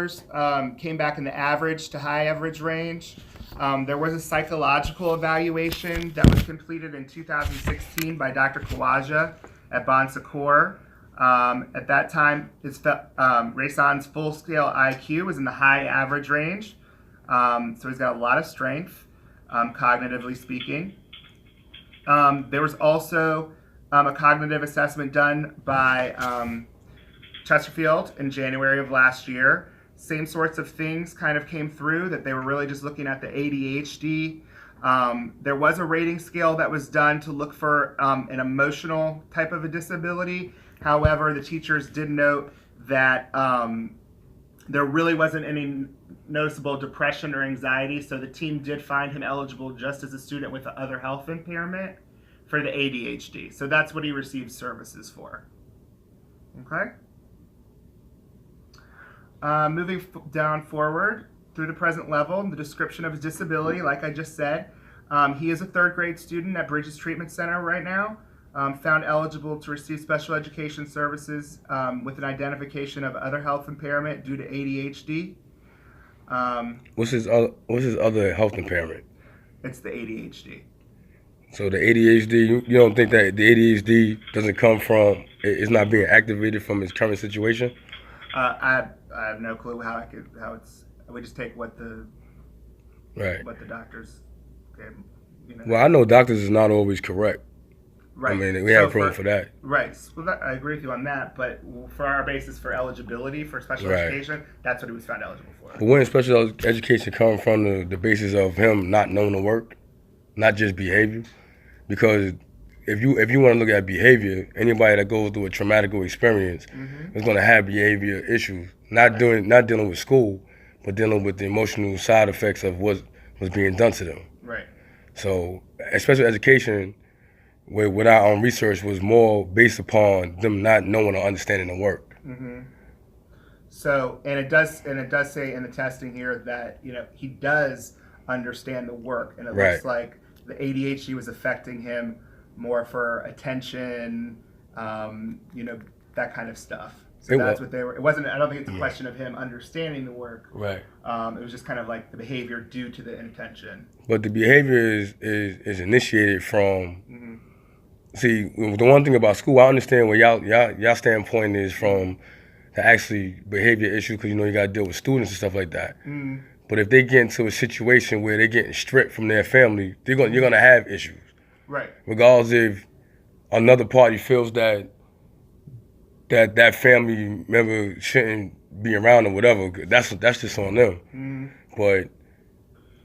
scores came back in the average to high average range. There was a psychological evaluation that was completed in 2016 by Dr. Kawaja at Bon Secours. At that time, Rayson's full-scale IQ was in the high average range. So he's got a lot of strength, cognitively speaking. There was also a cognitive assessment done by Chesterfield in January of last year. Same sorts of things kind of came through, that they were really just looking at the ADHD. There was a rating scale that was done to look for an emotional type of a disability. However, the teachers did note that there really wasn't any noticeable depression or anxiety, so the team did find him eligible just as a student with other health impairment for the ADHD. So that's what he received services for. Okay? Moving down forward through the present level, the description of his disability, like I just said, he is a third grade student at Bridges Treatment Center right now, found eligible to receive special education services with an identification of other health impairment due to ADHD. What's his other health impairment? It's the ADHD. So the ADHD, you don't think that the ADHD doesn't come from, it's not being activated from his current situation? I have no clue we just take what the doctors gave, you know. Well, I know doctors is not always correct. Right. I mean, we have proof for that. Right. Well, I agree with you on that, but for our basis for eligibility for special education, that's what he was found eligible for. But wouldn't special education come from the basis of him not knowing the work, not just behavior? Because if you want to look at behavior, anybody that goes through a traumatic experience is going to have behavior issues. Not dealing with school, but dealing with the emotional side effects of what was being done to them. Right. So, special education, with our own research, was more based upon them not knowing or understanding the work. So, and it does say in the testing here that, you know, he does understand the work, and it looks like the ADHD was affecting him more for attention, you know, that kind of stuff. So that's what they were. It wasn't. I don't think it's a question of him understanding the work. Right. It was just kind of like the behavior due to the intention. But the behavior is initiated from. See, the one thing about school, I understand where y'all standpoint is from the actually behavior issue, because you know you got to deal with students and stuff like that. But if they get into a situation where they're getting stripped from their family, you're gonna have issues. Right. Regardless if another party feels that family member shouldn't be around or whatever, that's just on them. But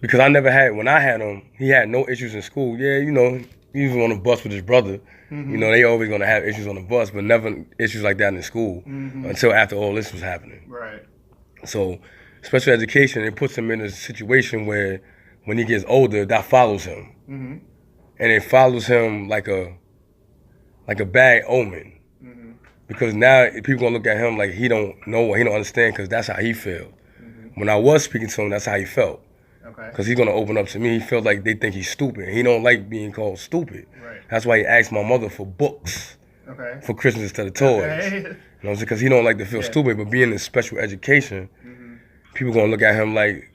because when I had him, he had no issues in school. Yeah, you know, he was on the bus with his brother. You know, they always gonna have issues on the bus, but never issues like that in school until after all this was happening. Right. So special education, it puts him in a situation where when he gets older, that follows him. And it follows him like a bad omen. Because now people gonna look at him like he don't know or he don't understand, because that's how he felt. When I was speaking to him, that's how he felt. Because he's gonna open up to me. He feels like they think he's stupid. He don't like being called stupid. That's why he asked my mother for books for Christmas instead of toys. You know, because he don't like to feel stupid. But being in special education, people gonna look at him like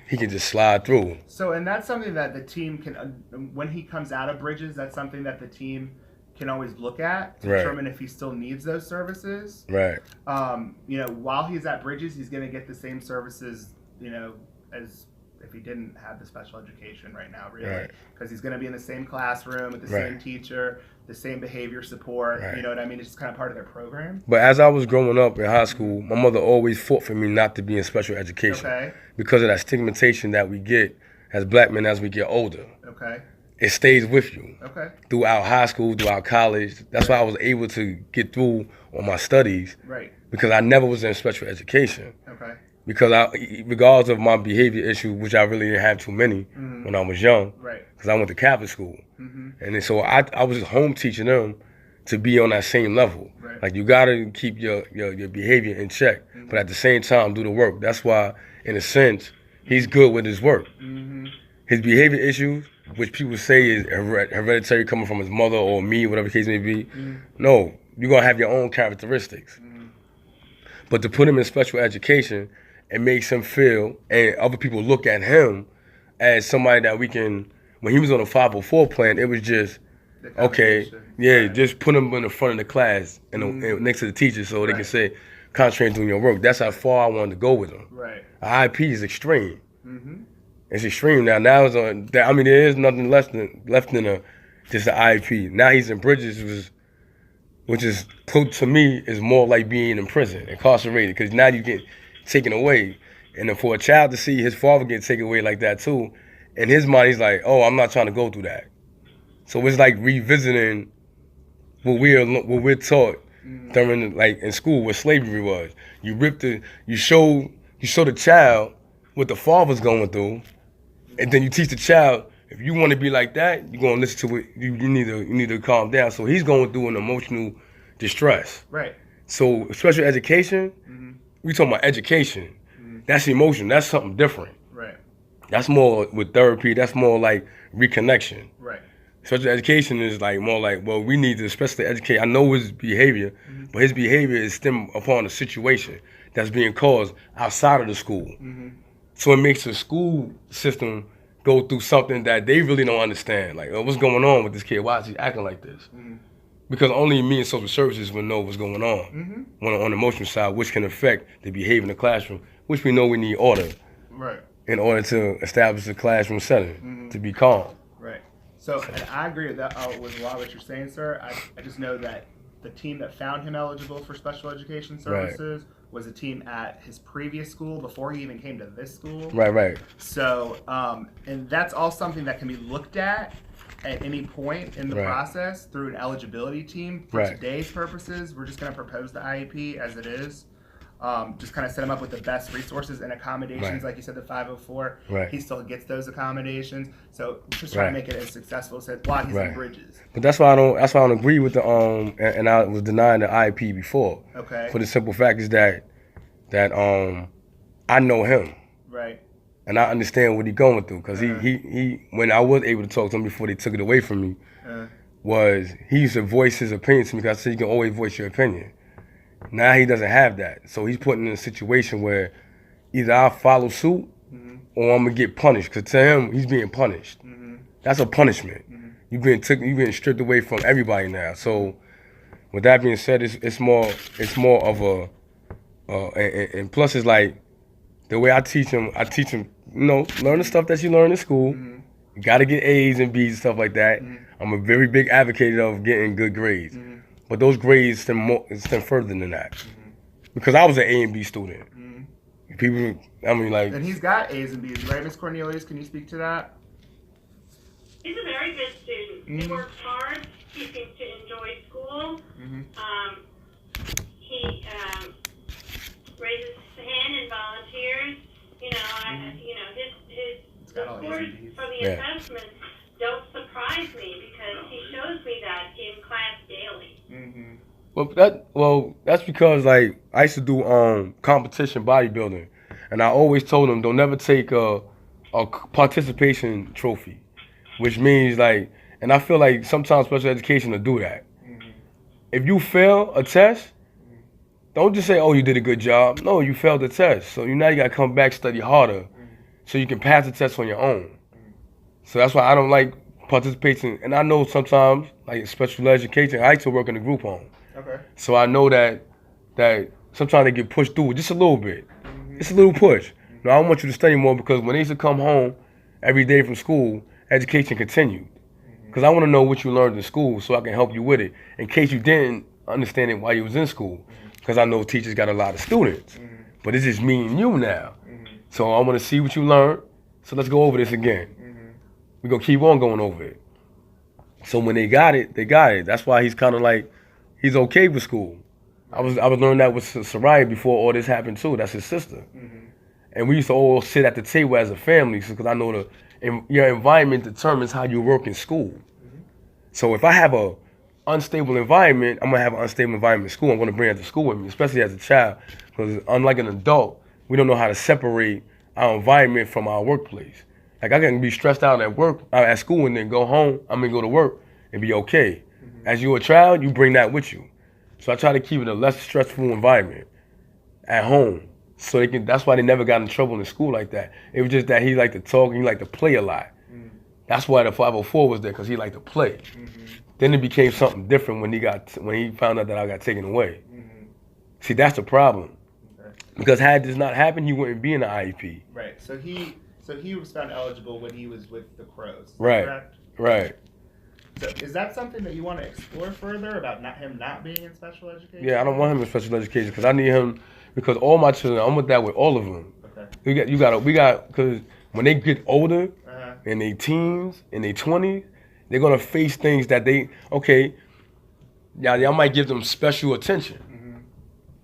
he can just slide through. So, and that's something that the team can, when he comes out of Bridges, that's something that the team can always look at to determine if he still needs those services. Right. You know, while he's at Bridges, he's going to get the same services, you know, as if he didn't have the special education right now, really. Because he's going to be in the same classroom with the same teacher, the same behavior support. You know what I mean? It's just kind of part of their program. But as I was growing up in high school, my mother always fought for me not to be in special education. Because of that stigmatization that we get as black men as we get older. It stays with you throughout high school, throughout college. That's why I was able to get through on my studies, because I never was in special education. Because regardless of my behavior issue, which I really didn't have too many when I was young, because I went to Catholic school. And then, so I was home teaching them to be on that same level. Like, you gotta keep your behavior in check, but at the same time do the work. That's why, in a sense, he's good with his work. His behavior issues, which people say is hereditary, coming from his mother or me, whatever the case may be. No, you're gonna have your own characteristics. But to put him in special education, it makes him feel, and other people look at him as somebody that we can. When he was on a 504 plan, it was just okay, yeah, right. Just put him in the front of the class and next to the teacher so they can say, concentrate on doing your work. That's how far I wanted to go with him. Right. IEP is extreme. It's extreme now. Now it's on. I mean, there is nothing left than just an IEP. Now he's in Bridges, which is to me is more like being in prison, incarcerated, because now you get taken away, and then for a child to see his father get taken away like that too, in his mind he's like, oh, I'm not trying to go through that. So it's like revisiting what we're taught during like in school what slavery was. You show the child what the father's going through, and then you teach the child, if you want to be like that, you're gonna listen to it. You need to calm down. So he's going through an emotional distress. Right. So special education, we talking about education. That's emotion. That's something different. Right. That's more with therapy. That's more like reconnection. Right. Special education is like more like, well, we need to especially educate. I know his behavior, but his behavior is stemmed upon a situation that's being caused outside of the school. So it makes the school system go through something that they really don't understand. Like, oh, what's going on with this kid? Why is he acting like this? Because only me and social services will know what's going on on the emotional side, which can affect the behavior in the classroom, which we know we need order in order to establish a classroom setting to be calm. Right. So, and I agree with that with a lot of what you're saying, sir. I just know that the team that found him eligible for special education services was a team at his previous school before he even came to this school. Right. So, and that's all something that can be looked at any point in the process through an eligibility team. For today's purposes, we're just going to propose the IEP as it is. Just kind of set him up with the best resources and accommodations, like you said, the 504. He still gets those accommodations. So just trying to make it as successful as while he's in Bridges. But that's why I don't agree with the and I was denying the IEP before. Okay. For the simple fact is that I know him. Right. And I understand what he's going through, because he when I was able to talk to him before they took it away from me, he used to voice his opinion to me, because I said you can always voice your opinion. Now he doesn't have that, so he's put in a situation where either I'll follow suit or I'm gonna get punished. Because to him, he's being punished. That's a punishment. You've been stripped away from everybody now. So with that being said, it's more of a and plus it's like the way I teach him, learn the stuff that you learn in school. You gotta get A's and B's and stuff like that. I'm a very big advocate of getting good grades. But those grades stem further than that. Because I was an A and B student. People, And he's got A's and B's, right, Miss Cornelius? Can you speak to that? He's a very good student. He works hard. He seems to enjoy school. He raises his hand and volunteers. His scores from the assessments don't surprise me, because he shows me that in class daily. Well, that's because like I used to do competition bodybuilding, and I always told them don't never take a participation trophy, which means like, and I feel like sometimes special education will do that. If you fail a test, don't just say, oh, you did a good job. No, you failed the test, so now you gotta come back, study harder, so you can pass the test on your own. So that's why I don't like participation. And I know sometimes, like special education, I like to work in a group home. Okay. So I know that sometimes they get pushed through just a little bit. It's a little push. No, I don't want you to study more, because when they used to come home every day from school, education continued. Because I want to know what you learned in school so I can help you with it in case you didn't understand it while you was in school. Because I know teachers got a lot of students. But it's just me and you now. So I want to see what you learned. So let's go over this again. We're going to keep on going over it. So when they got it, they got it. That's why he's kind of like, he's okay with school. I was learning that with Soraya before all this happened too. That's his sister. And we used to all sit at the table as a family, because I know your environment determines how you work in school. So if I have a unstable environment, I'm going to have an unstable environment in school. I'm going to bring it to school with me, especially as a child. Because unlike an adult, we don't know how to separate our environment from our workplace. Like I can be stressed out at school, and then go home, go to work and be okay. As you're a child, you bring that with you. So I try to keep it a less stressful environment at home, So they can. That's why they never got in trouble in school like that. It was just that he liked to talk and he liked to play a lot. That's why the 504 was there, because he liked to play. Then it became something different when he found out that I got taken away. See, that's the problem. Because had this not happened, he wouldn't be in the IEP. Right. So he was found eligible when he was with the Crows. Right. Correct? Right. So is that something that you want to explore further about him not being in special education? Yeah, I don't want him in special education because I need him, because all my children, I'm with that with all of them. Okay. We got, because when they get older, in their teens, in their 20s, they're going to face things that y'all might give them special attention.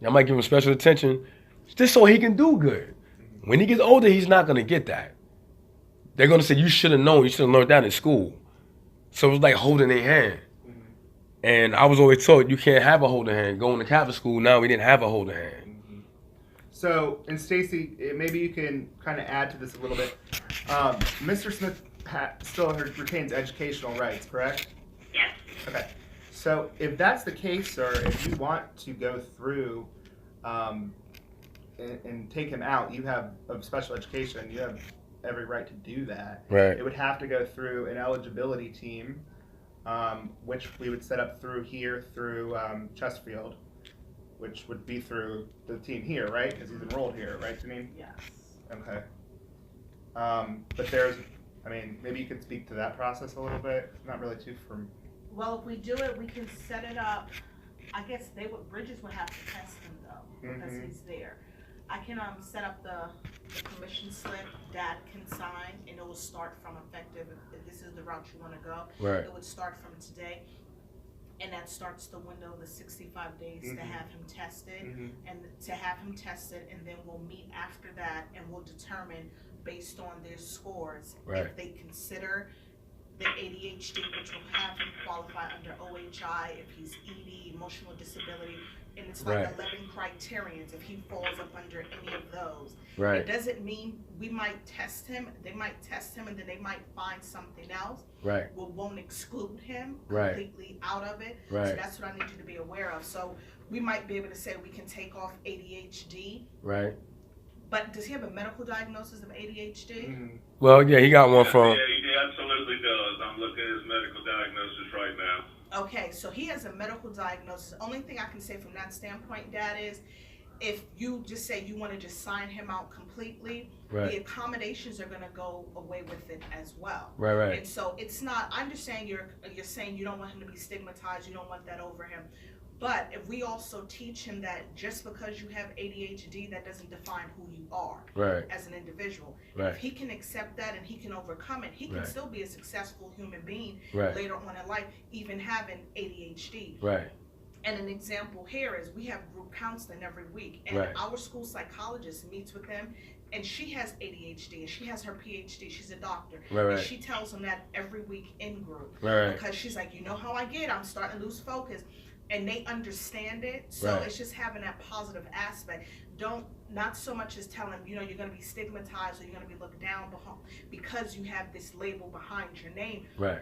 Y'all might give him special attention just so he can do good. When he gets older, he's not going to get that. They're going to say, you should have known, you should have learned that in school. So it's like holding their hand. And I was always taught you can't have a holding hand. Going to Catholic school, now we didn't have a holding hand. So, and Stacy, maybe you can kind of add to this a little bit. Mr. Smith still retains educational rights, correct? Yes. Okay. So if that's the case, sir, if you want to go through and take him out, you have of special education, you have every right to do that. Right. It would have to go through an eligibility team, which we would set up through Chesterfield, which would be through the team here, right? Because he's enrolled here, right, Janine? Yes. Okay. But maybe you could speak to that process a little bit. Not really too from. Well, if we do it, we can set it up. I guess Bridges would have to test him though, because he's there. I can set up the permission slip Dad can sign, and it will start from effective. If this is the route you want to go, Right. It would start from today, and that starts the window of the 65 days to have him tested, and and then we'll meet after that, and we'll determine based on their scores if they consider the ADHD, which will have him qualify under OHI if he's ED, emotional disability, and it's like 11 criterions if he falls up under any of those. Right. It doesn't mean we might test him, they might test him and then they might find something else. Right. We won't exclude him Right. completely out of it. Right. So that's what I need you to be aware of. So we might be able to say we can take off ADHD. Right. But does he have a medical diagnosis of ADHD? Well, yeah, he got one from. Yeah, he absolutely does. I'm looking at his medical diagnosis right now. Okay, so he has a medical diagnosis. Only thing I can say from that standpoint, Dad, is if you just say you want to just sign him out completely, the accommodations are going to go away with it as well. Right. And so it's not. I understand you're saying you don't want him to be stigmatized. You don't want that over him. But if we also teach him that just because you have ADHD, that doesn't define who you are as an individual. Right. If he can accept that and he can overcome it, he can still be a successful human being later on in life, even having ADHD. Right. And an example here is we have group counseling every week, and our school psychologist meets with them, and she has ADHD, and she has her PhD, she's a doctor, and she tells them that every week in group, because she's like, you know how I get, I'm starting to lose focus. And they understand it, so it's just having that positive aspect. Not so much as telling them, you're going to be stigmatized or you're going to be looked down because you have this label behind your name. Right.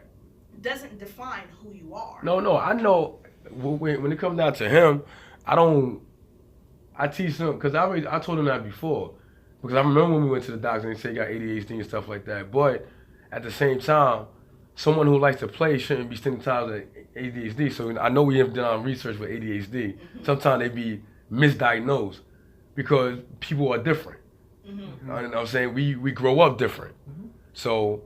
Doesn't define who you are. No, I know when it comes down to him, I teach him, because I told him that before. Because I remember when we went to the doctor and they said he got ADHD and stuff like that. But at the same time, someone who likes to play shouldn't be stigmatized with ADHD. So I know we have done research with ADHD. Sometimes they be misdiagnosed because people are different. You know what I'm saying? We grow up different. So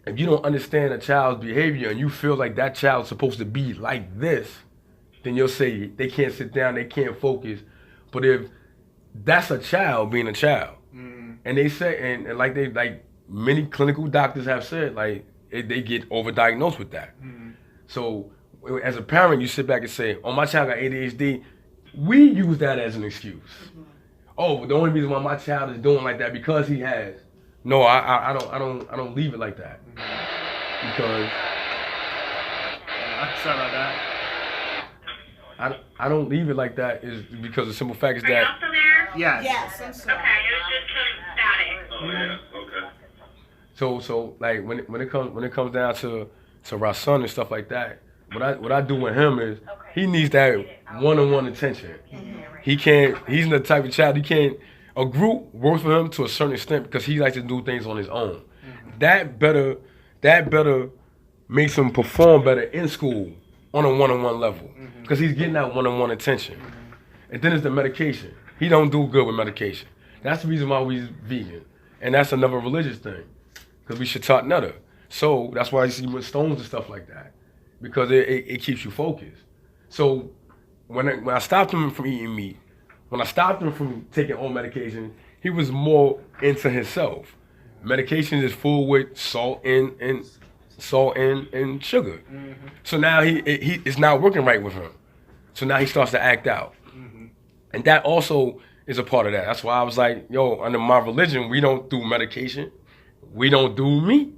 if you don't understand a child's behavior and you feel like that child's supposed to be like this, then you'll say they can't sit down, they can't focus. But if that's a child being a child, and they say, and like many clinical doctors have said, like, they get overdiagnosed with that. So as a parent, you sit back and say, oh, my child got ADHD. We use that as an excuse. Oh, the only reason why my child is doing like that because he has. No, I don't leave it like that. Because sorry about that. I don't leave it like that is because the simple fact is Are you that. also there? Yes, I'm sorry. Okay, it was just some static. Oh, yeah, okay. So like when it comes down to our son and stuff like that, what I do with him is he needs that one-on-one attention. He's the type of child A group works for him to a certain extent because he likes to do things on his own. That better makes him perform better in school on a one-on-one level because he's getting that one-on-one attention. And then it's the medication. He don't do good with medication. That's the reason why we're vegan. And that's another religious thing because we should talk nutta. So that's why you see with stones and stuff like that because it keeps you focused. So when I stopped him from eating meat, when I stopped him from taking all medication, he was more into himself. Medication is full with salt and sugar. So now he it's not working right with him. So now he starts to act out. And that also is a part of that. That's why I was like, yo, under my religion, we don't do medication. We don't do meat.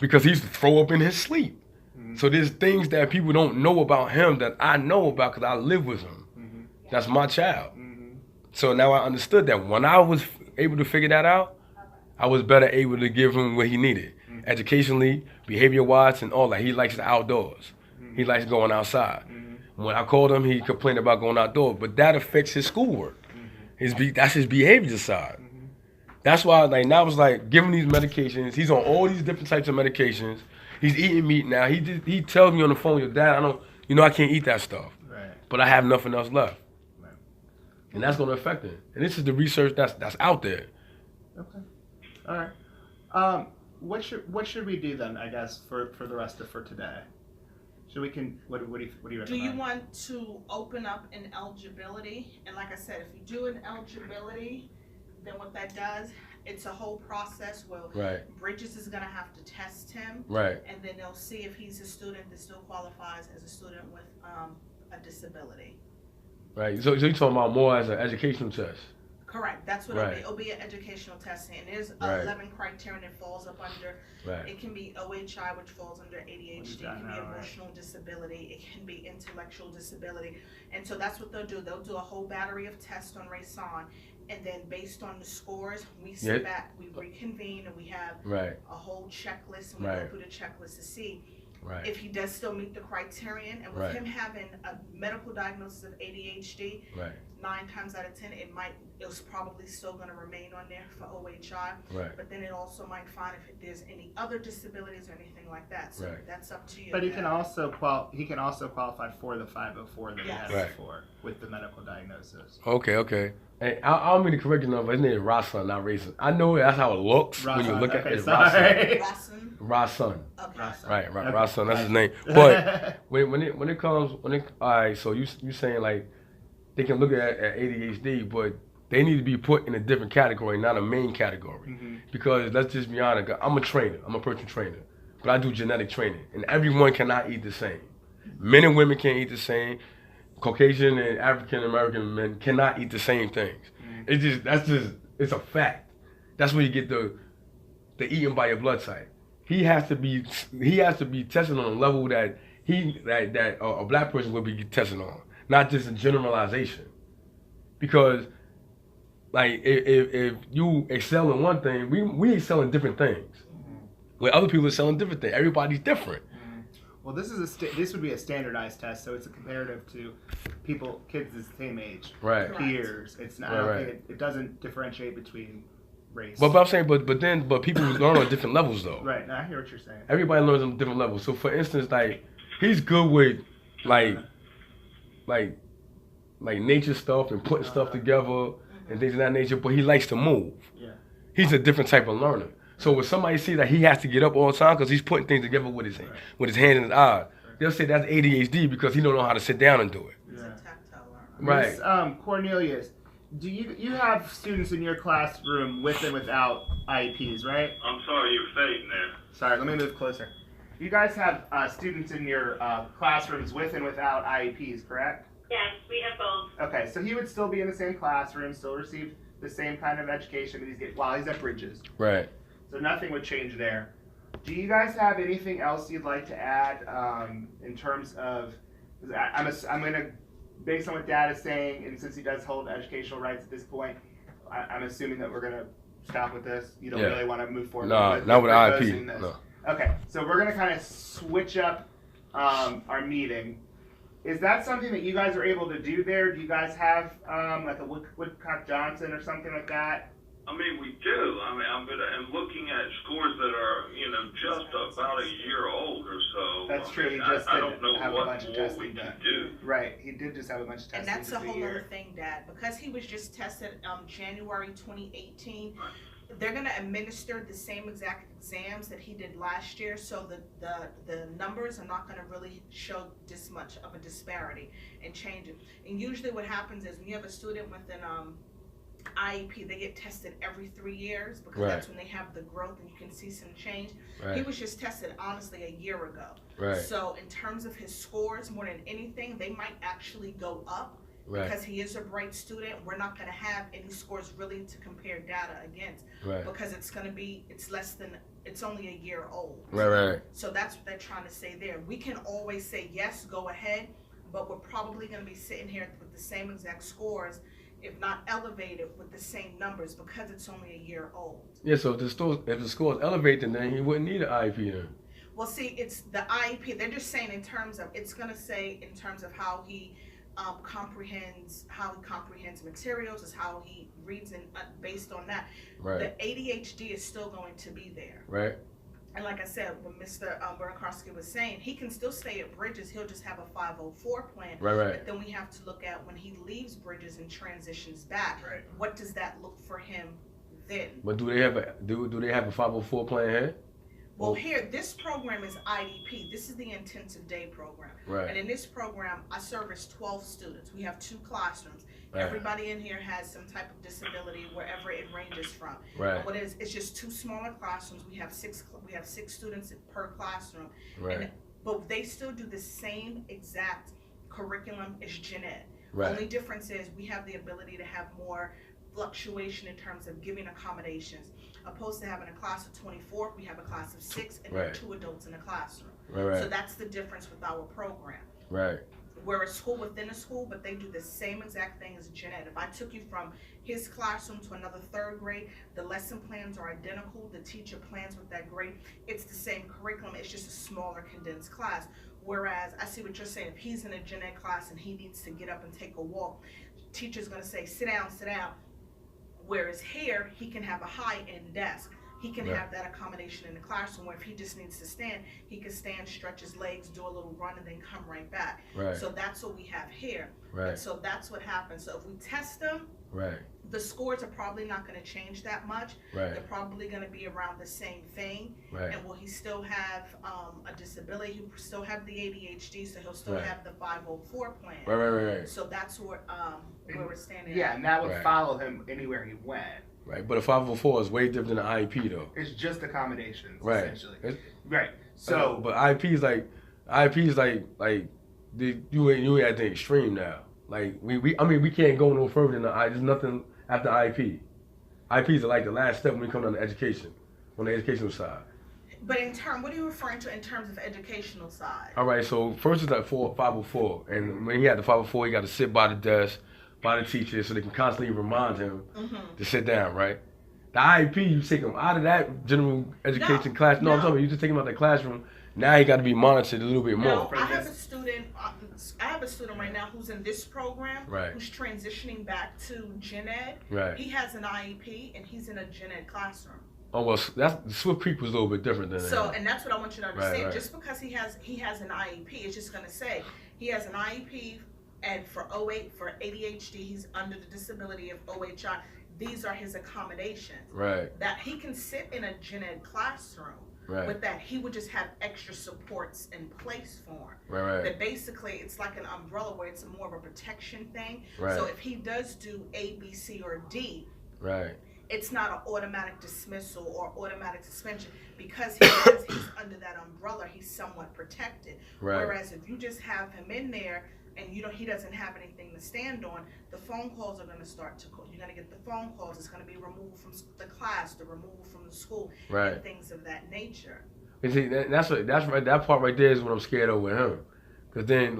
Because he used to throw up in his sleep. So there's things that people don't know about him that I know about because I live with him. That's my child. So now I understood that when I was able to figure that out, I was better able to give him what he needed. Educationally, behavior-wise, and all that. He likes the outdoors. He likes going outside. When I called him, he complained about going outdoors, but that affects his schoolwork. That's his behavior side. That's why like now it's like giving these medications. He's on all these different types of medications. He's eating meat now. He tells me on the phone, "Your dad, I can't eat that stuff, but I have nothing else left." And that's going to affect him. And this is the research that's out there. Okay. All right. What should we do then? I guess for the rest of for today. What do you recommend? Do you want to open up an eligibility? And like I said, if you do an eligibility, then what that does, it's a whole process where Bridges is going to have to test him. Right. And then they'll see if he's a student that still qualifies as a student with a disability. Right. So you're talking about more as an educational test. Correct. That's what it'll be. It'll be an educational testing. And there's 11 criteria that falls up under. It can be OHI, which falls under ADHD. It can be emotional disability. It can be intellectual disability. And so that's what they'll do. They'll do a whole battery of tests on Rayson. And then based on the scores, we sit back, we reconvene, and we have a whole checklist. And we go through the checklist to see if he does still meet the criterion. And with him having a medical diagnosis of ADHD, 9 times out of 10, it was probably still going to remain on there for OHI. But then it also might find if there's any other disabilities or anything like that. So that's up to you. But he can also qualify for the 504 that he has before with the medical diagnosis. Okay. Hey, I don't mean to correct you, but his name is Rasun, not Rayson. I know that's how it looks when you look at it. Rasun. Okay. Right. Rasun, that's his name. But when it comes, all right, so you saying like they can look at ADHD, but they need to be put in a different category, not a main category. Because let's just be honest, I'm a trainer. I'm a personal trainer. But I do genetic training. And everyone cannot eat the same. Men and women can't eat the same. Caucasian and African American men cannot eat the same things. It's a fact. That's where you get the eating by your blood type. He has to be tested on a level that a black person would be tested on, not just a generalization. Because like if you excel in one thing, we excel in different things. Where other people excel in different things. Everybody's different. Well, this would be a standardized test, so it's a comparative to kids the same age, peers. It's not. It doesn't differentiate between race. But I'm saying, but people learn on different levels though. Right. Now I hear what you're saying. Everybody learns on different levels. So for instance, like he's good with like nature stuff and putting stuff together and things of that nature, but he likes to move. Yeah. He's a different type of learner. So when somebody see that he has to get up all the time because he's putting things together with his hand and his eye, they'll say that's ADHD because he don't know how to sit down and do it. It's a tactile learner. Right. Ms. Cornelius, do you have students in your classroom with and without IEPs, right? I'm sorry, you're fading there. Sorry, let me move closer. You guys have students in your classrooms with and without IEPs, correct? Yes, we have both. Okay, so he would still be in the same classroom, still receive the same kind of education while he's at Bridges. Right. So nothing would change there. Do you guys have anything else you'd like to add in terms of? I'm going to, based on what Dad is saying, and since he does hold educational rights at this point, I'm assuming that we're going to stop with this. You don't really want to move forward. No, not with IEP. No. Okay, so we're going to kind of switch up our meeting. Is that something that you guys are able to do there? Do you guys have like a Woodcock Johnson or something like that? I mean, we do. I mean, I'm looking at scores that are, just about a year old or so. That's true. He just I don't know have what a bunch of more testing we can done. do. Right. He did just have a bunch of testing. And that's a whole year. other thing, Dad. Because he was just tested January 2018, they're going to administer the same exact exams that he did last year, so the numbers are not going to really show this much of a disparity and change it. And usually what happens is when you have a student with an IEP, they get tested every 3 years because that's when they have the growth and you can see some change. He was just tested honestly a year ago. So in terms of his scores, more than anything, they might actually go up. Because he is a bright student, we're not going to have any scores really to compare data against. Because it's only a year old. So that's what they're trying to say there. We can always say, yes, go ahead, but we're probably going to be sitting here with the same exact scores, if not elevated, with the same numbers because it's only a year old. Yeah, so if the score is elevated, then he wouldn't need an IEP then. Well, see, it's the IEP. They're just saying in terms of, it's going to say in terms of how he comprehends materials, is how he reads, and based on that, the ADHD is still going to be there. And like I said, when Mr. Bernakowski was saying, he can still stay at Bridges. He'll just have a 504 plan. But then we have to look at when he leaves Bridges and transitions back. What does that look for him then? But do they have a 504 plan here? Well, here, this program is IDP. This is the intensive day program. And in this program, I service 12 students. We have 2 classrooms. Everybody in here has some type of disability, wherever it ranges from. What is? It's just 2 smaller classrooms. We have 6 students per classroom. But they still do the same exact curriculum as gen ed. Only difference is we have the ability to have more fluctuation in terms of giving accommodations. Opposed to having a class of 24, we have a class of 6 and then 2 adults in a classroom. So that's the difference with our program. We're a school within a school, but they do the same exact thing as gen ed. If I took you from his classroom to another 3rd grade, the lesson plans are identical. The teacher plans with that grade. It's the same curriculum. It's just a smaller condensed class. Whereas I see what you're saying. If he's in a gen ed class and he needs to get up and take a walk, teacher's going to say, sit down, sit down. Whereas here, he can have a high-end desk. He can have that accommodation in the classroom where if he just needs to stand, he can stand, stretch his legs, do a little run, and then come right back. So that's what we have here. And so that's what happens. So if we test them, the scores are probably not going to change that much. They're probably going to be around the same thing. And will he still have a disability? He'll still have the ADHD, so he'll still have the 504 plan. So that's where we're standing. Yeah, and that would follow him anywhere he went. But a 504 is way different than an IEP though. It's just accommodations, essentially. So, but IEP is like you ain't at the extreme now. Like we can't go no further than there's nothing after IEP. IEPs are like the last step when we come down to education, on the educational side. But what are you referring to in terms of educational side? All right, so first is like 504, and when he had the 504, he got to sit by the desk, by the teacher, so they can constantly remind him to sit down, right? The IEP, you take him out of that general education class. No, I'm talking about you just take him out of the classroom. Now he got to be monitored a little bit more. I have a student right now who's in this program, who's transitioning back to gen ed. He has an IEP and he's in a gen ed classroom. Oh well, Swift Creek was a little bit different than that. So, and that's what I want you to understand. Just because he has an IEP, it's just going to say he has an IEP, and for ADHD, he's under the disability of OHI. These are his accommodations. That he can sit in a gen ed classroom. With that, he would just have extra supports in place for him. That basically, it's like an umbrella where it's more of a protection thing. So if he does do A, B, C, or D, it's not an automatic dismissal or automatic suspension because he's under that umbrella. He's somewhat protected. Whereas if you just have him in there and he doesn't have anything to stand on, the phone calls are going to start to call. You're going to get the phone calls. It's going to be removed from the class, the removal from the school, and things of that nature. You see, that part right there is what I'm scared of with him, because then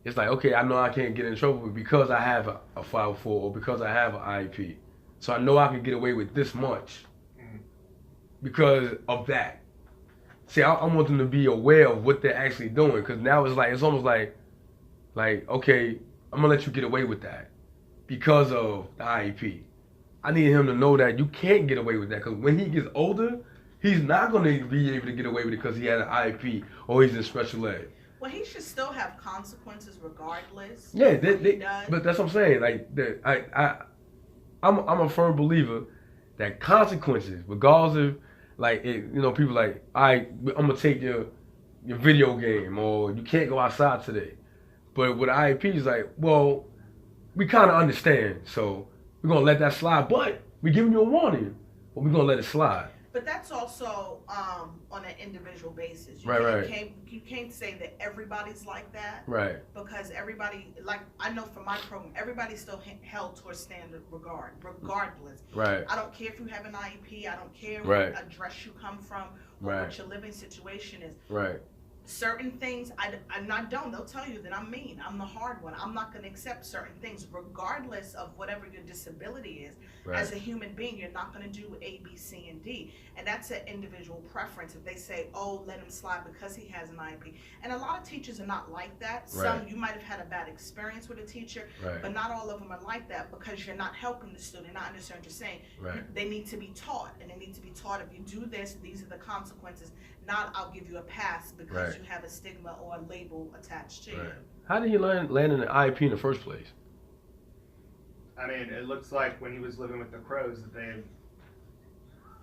it's like, okay, I know I can't get in trouble because I have a 504 or because I have an IEP, so I know I can get away with this much because of that. See, I want them to be aware of what they're actually doing, because now it's almost like like, okay, I'm gonna let you get away with that because of the IEP. I need him to know that you can't get away with that because when he gets older, he's not gonna be able to get away with it because he had an IEP or he's in special ed. Well, he should still have consequences regardless. Yeah, but that's what I'm saying. Like, I'm a firm believer that consequences, regardless of, like, people like, all right, I'm gonna take your video game, or you can't go outside today. But with IEP, it's like, well, we kind of understand, so we're gonna let that slide. But we're giving you a warning, but we're gonna let it slide. But that's also on an individual basis. You can't say that everybody's like that. Right. Because everybody, like I know from my program, everybody's still held to a standard regardless. Right. I don't care if you have an IEP. I don't care right. what address you come from or right. what your living situation is. Right. Certain things, they'll tell you that I'm mean. I'm the hard one. I'm not going to accept certain things regardless of whatever your disability is. Right. As a human being, you're not going to do A, B, C, and D. And that's an individual preference. If they say, oh, let him slide because he has an IEP. And a lot of teachers are not like that. Some, right. You might have had a bad experience with a teacher, right. But not all of them are like that because you're not helping the student. Not understand what you're saying. Right. They need to be taught, and they need to be taught if you do this, these are the consequences. Not I'll give you a pass because right. You have a stigma or a label attached to right. You. How did he land in an IEP in the first place? I mean, it looks like when he was living with the Crows that they...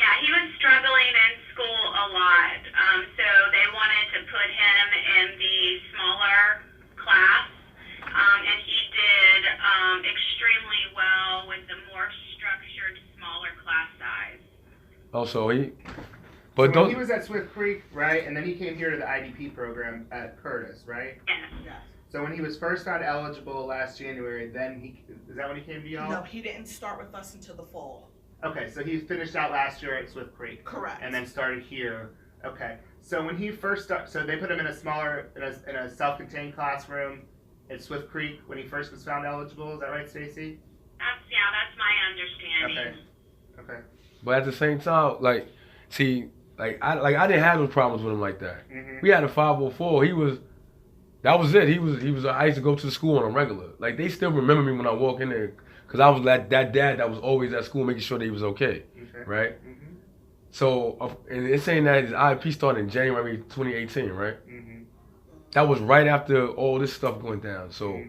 Yeah, he was struggling in school a lot, so they wanted to put him in the smaller class, and he did extremely well with the more structured, smaller class size. Oh, so he... But so he was at Swift Creek, right? And then he came here to the IDP program at Curtis, right? Yes. So when he was first found eligible last January, then is that when he came to y'all? No, he didn't start with us until the fall. Okay, so he finished out last year at Swift Creek. Correct. And then started here. Okay. So when he first started, so they put him in a smaller, in a self-contained classroom at Swift Creek when he first was found eligible. Is that right, Stacy? That's my understanding. Okay. But at the same time, like, see. I didn't have no problems with him like that. Mm-hmm. We had a 504. That was it. He was. I used to go to the school on a regular. Like, they still remember me when I walk in there because I was that dad that was always at school making sure that he was okay. Right. Mm-hmm. So, and it's saying that his IEP started in January 2018, right? Mm-hmm. That was right after all this stuff going down. So,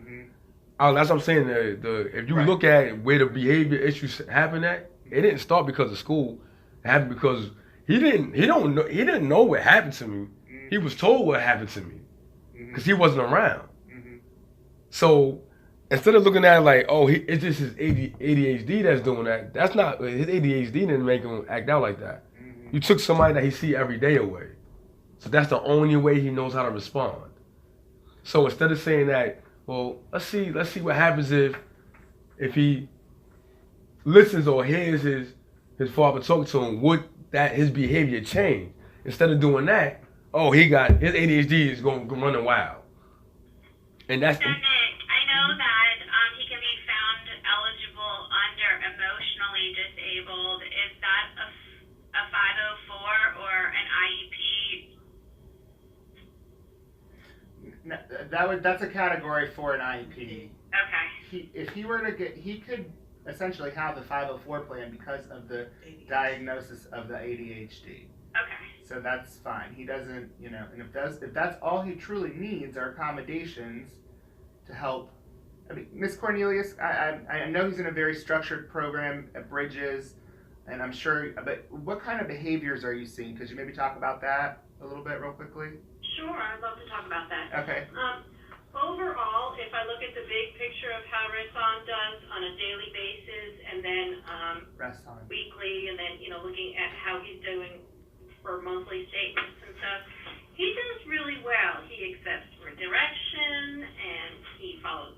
that's what I'm saying. If you look at where the behavior issues happened at, it didn't start because of school. It happened because he didn't know what happened to me. Mm-hmm. He was told what happened to me because he wasn't around. Mm-hmm. So instead of looking at it like, oh, it's just his ADHD that's doing that. That's not his ADHD didn't make him act out like that. Mm-hmm. You took somebody that he see every day away, so that's the only way he knows how to respond. So instead of saying that, well, let's see what happens if he listens or hears his father talk to him, would that his behavior change? Instead of doing that, oh, his ADHD is going running wild. And that's... So Nick, I know that he can be found eligible under emotionally disabled. Is that a 504 or an IEP? That's a category for an IEP. Okay. If he were to he could essentially have the 504 plan because of the diagnosis of the ADHD. Okay. So that's fine. He doesn't, and if that's all he truly needs are accommodations to help. I mean, Miss Cornelius, I know he's in a very structured program at Bridges, and I'm sure, but what kind of behaviors are you seeing? Could you maybe talk about that a little bit real quickly? Sure, I'd love to talk about that. Okay. Overall, if I look at the big picture of how Raison does on a daily basis, and then weekly, and then looking at how he's doing for monthly statements and stuff, he does really well. He accepts direction and he follows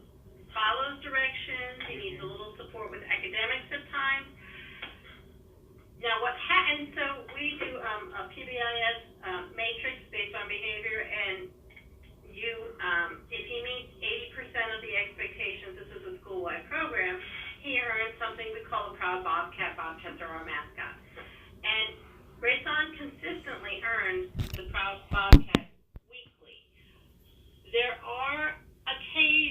directions. He needs a little support with academics at times. Now, and so we do a PBIS matrix based on behavior, and if he meets 80% of the expectations, this is a school-wide program, he earns something we call a Proud Bobcat. Bobcats are our mascot. And Raison consistently earns the Proud Bobcat weekly. There are occasions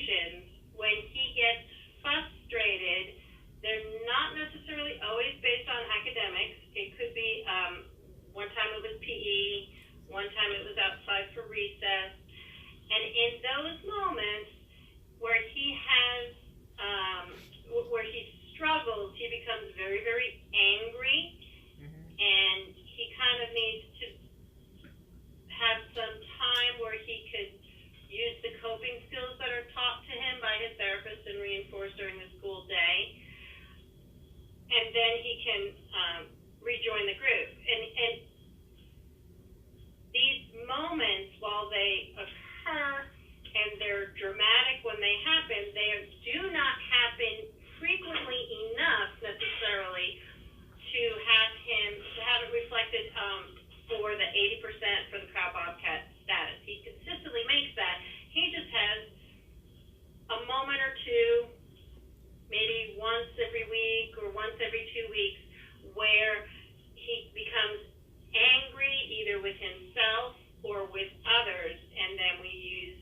once every 2 weeks where he becomes angry either with himself or with others, and then we use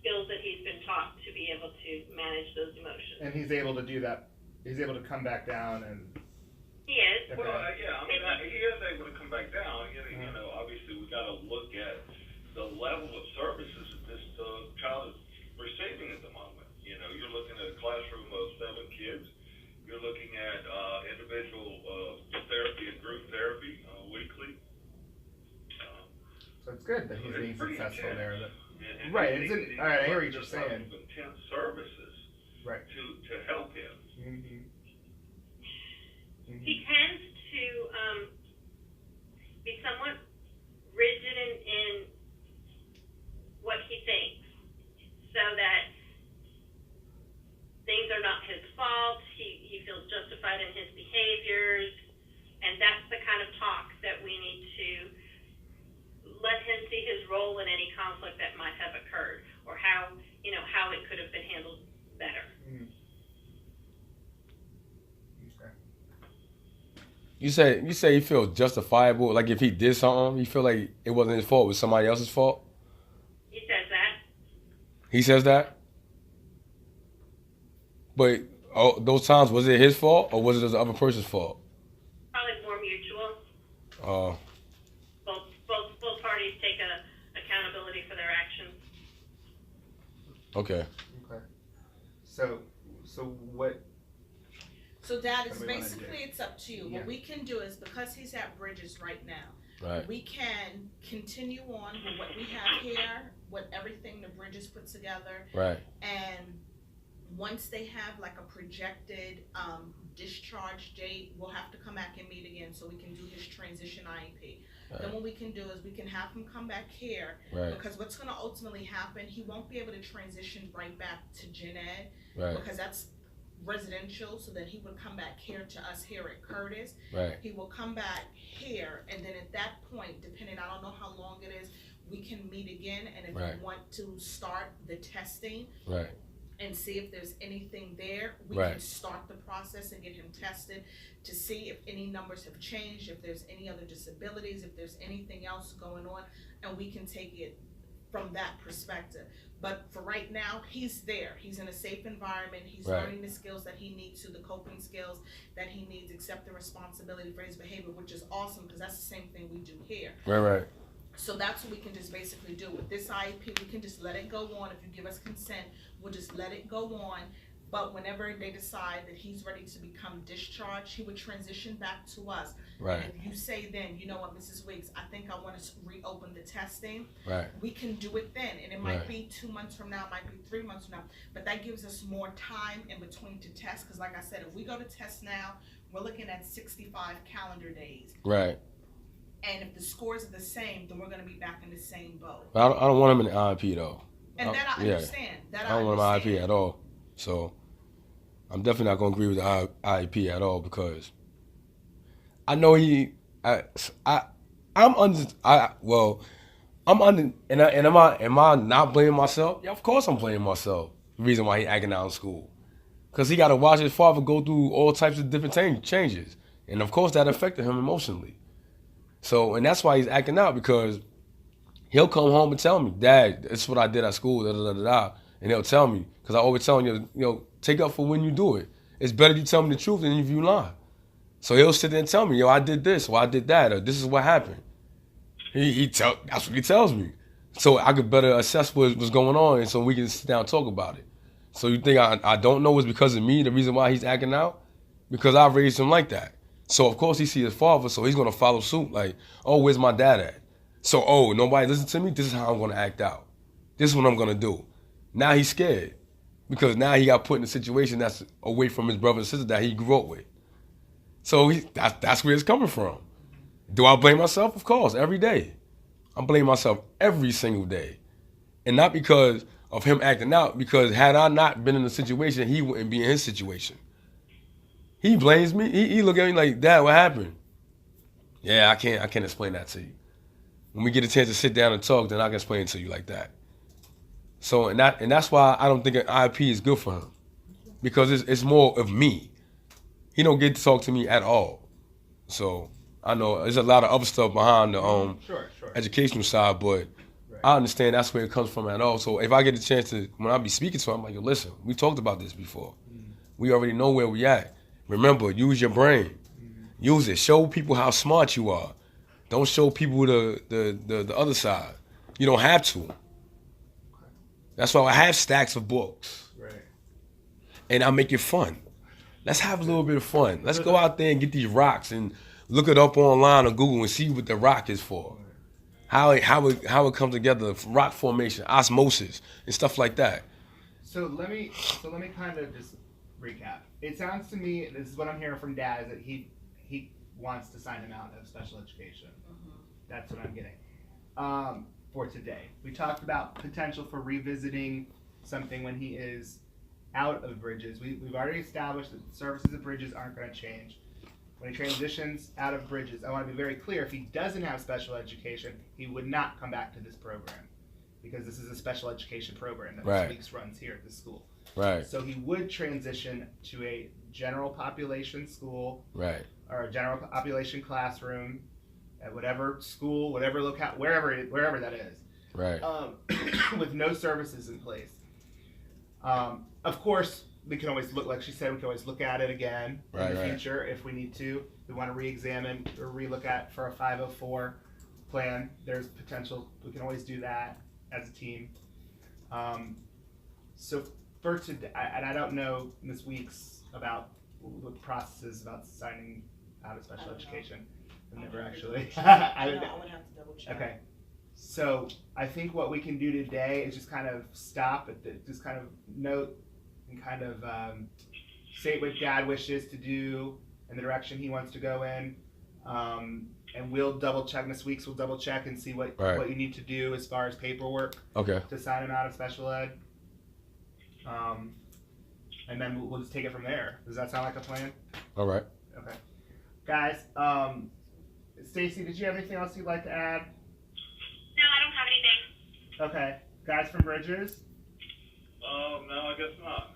skills that he's been taught to be able to manage those emotions. And he's able to do that. He's able to come back down and. He is. Okay. Well, yeah, I mean, he is able to come back down. You know, obviously we got to look at the level of services that this child is receiving at the moment. You know, you're looking at a classroom of 7 kids. You're looking at individual therapy and group therapy weekly. So it's good that he's being successful there. And Right. All right. I hear what you're saying. Intense services. Right. To help him. Mm-hmm. Mm-hmm. He tends to be somewhat rigid in what he thinks, so that things are not his fault. He feels justified in his behaviors, and that's the kind of talk that we need to let him see his role in any conflict that might have occurred, or how it could have been handled better. Mm-hmm. Okay. You say he feels justifiable, like if he did something, you feel like it wasn't his fault, it was somebody else's fault? He says that. He says that? But those times, was it his fault or was it the other person's fault? Probably more mutual. Oh. Both parties take accountability for their actions. Okay. Okay. So what? So Dad, it's What do we wanna basically, do? it's up to you. Yeah. What we can do is, because he's at Bridges right now, Right. we can continue on with what we have here, with everything the Bridges put together, Right. and once they have like a projected discharge date, we'll have to come back and meet again so we can do his transition IEP. Right. Then what we can do is we can have him come back here, Right. because what's going to ultimately happen, he won't be able to transition right back to gen ed, Right. because that's residential. So then he would come back here to us here at Curtis. Right. He will come back here, and then at that point, depending, I don't know how long it is, we can meet again, and if Right. we want to start the testing Right. and see if there's anything there, we Right. can start the process and get him tested to see if any numbers have changed, if there's any other disabilities, if there's anything else going on, and we can take it from that perspective. But for right now, he's there. He's in a safe environment. He's Right. learning the skills that he needs to, the coping skills that he needs, accept the responsibility for his behavior, which is awesome, because that's the same thing we do here. Right. So that's what we can just basically do with this IEP. We can just let it go on. If you give us consent, we'll just let it go on. But whenever they decide that he's ready to become discharged, he would transition back to us. Right. And if you say then, you know what, Mrs. Wiggs, I think I want to reopen the testing, Right. we can do it then. And it might Right. be 2 months from now, it might be 3 months from now. But that gives us more time in between to test. Because like I said, if we go to test now, we're looking at 65 calendar days. Right. And if the scores are the same, then we're going to be back in the same boat. I don't want him in the IEP though. And that I yeah. understand. That I don't want him in understand. the IEP at all. So I'm definitely not gonna agree with the IEP at all, because I know I'm under. And am I not blaming myself? Yeah, of course I'm blaming myself. The reason why he acting out in school, because he got to watch his father go through all types of different changes, and of course that affected him emotionally. So, and that's why he's acting out, because he'll come home and tell me, Dad, this is what I did at school, da da da da, and he'll tell me, because I always tell him, take up for when you do it. It's better you tell me the truth than if you lie. So he'll sit there and tell me, I did this, or I did that, or this is what happened. That's what he tells me. So I could better assess what's going on, and so we can sit down and talk about it. So you think I don't know it's because of me, the reason why he's acting out? Because I raised him like that. So of course he sees his father, so he's gonna follow suit, like, oh, where's my dad at? So, oh, nobody listen to me? This is how I'm gonna act out. This is what I'm gonna do. Now he's scared, because now he got put in a situation that's away from his brother and sister that he grew up with. So that's where it's coming from. Do I blame myself? Of course, every day. I blame myself every single day. And not because of him acting out, because had I not been in the situation, he wouldn't be in his situation. He blames me. He look at me like, Dad, what happened? Yeah, I can't explain that to you. When we get a chance to sit down and talk, then I can explain it to you like that. So, and that's why I don't think an IEP is good for him, because it's more of me. he don't get to talk to me at all. So I know there's a lot of other stuff behind the educational side, but I understand that's where it comes from at all. So if I get a chance to, when I be speaking to him, I'm like, yo, listen, we talked about this before. We already know where we at. Remember, use your brain. Use it. Show people how smart you are. Don't show people the other side. You don't have to. That's why I have stacks of books. Right. And I make it fun. Let's have a little bit of fun. Let's go out there and get these rocks and look it up online or Google and see what the rock is for. How it comes together, rock formation, osmosis, and stuff like that. So let me kind of just recap. It sounds to me, this is what I'm hearing from Dad, is that he wants to sign him out of special education. That's what I'm getting. For today, we talked about potential for revisiting something when he is out of Bridges. We've already established that the services of Bridges aren't going to change. When he transitions out of Bridges, I want to be very clear, if he doesn't have special education, he would not come back to this program, because this is a special education program that Ms. Weeks runs here at the school. Right. So he would transition to a general population school, or a general population classroom at whatever school, whatever locale, wherever that is. Right. With no services in place. Of course, we can always look, like she said, we can always look at it again in the future if we need to. We want to re-examine or re-look at for a 504 plan. There's potential. We can always do that as a team. So for today, and I don't know Ms. Weeks about what the process is about signing out of special education. I've never actually. I would have to double check. Okay. So I think what we can do today is just kind of stop at just kind of note and kind of state what Dad wishes to do and the direction he wants to go in. And we'll double check, Ms. Weeks will double check and see what you need to do as far as paperwork to sign him out of special ed. And then we'll just take it from there. Does that sound like a plan? All right. Okay. Guys, Stacy, did you have anything else you'd like to add? No, I don't have anything. Okay. Guys from Bridges? No, I guess not.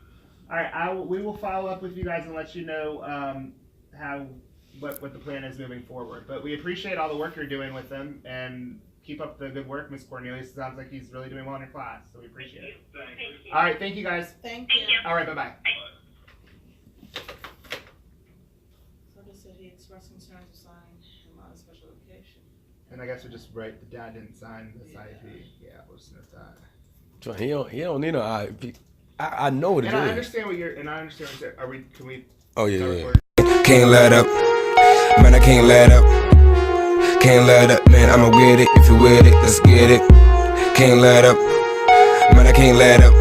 All right, we will follow up with you guys and let you know what the plan is moving forward. But we appreciate all the work you're doing with them, and keep up the good work, Miss Cornelius. It sounds like he's really doing well in your class, so we appreciate it. Thank you. All right, thank you guys. Thank you. All right, bye-bye. So just said he expressed concerns of signing him out of special education. And I guess we just write the dad didn't sign the IEP. Yeah, we'll just note that. He don't need an IEP. I know what it is. And I understand what you're. Are we? Can we? Oh yeah. Can't let up, man. I can't let up. Can't let up, man. I'ma with it. If you with it, let's get it. Can't let up, man. I can't let up.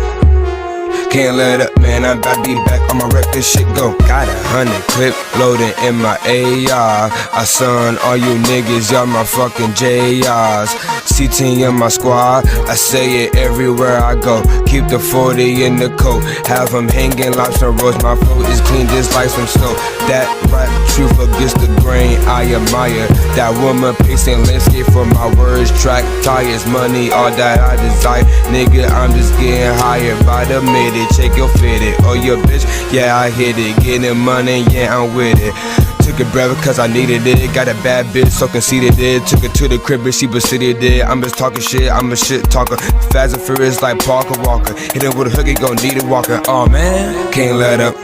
Can't let up, man. I'm about to be back. I'ma wreck this shit go. Got 100 clip loading in my AR. I son all you niggas, y'all my fucking JRs. CT in my squad, I say it everywhere I go. Keep the 40 in the coat, have them hanging lobster rolls. My flow is clean just like some snow. That rap truth against the grain, I admire. That woman pacing landscape for my words. Track tires, money, all that I desire. Nigga, I'm just getting higher by the minute. Check your fitted, or your bitch, yeah I hit it. Getting money, yeah I'm with it. Took a breath cause I needed it. Got a bad bitch, so conceited it. Took her to the crib and she proceeded it. I'm just talking shit, I'm a shit talker. Fast and furious like Parker Walker. Hit him with a hook, he gon' need a walker. Oh man, can't let up.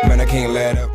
Man, I can't let up.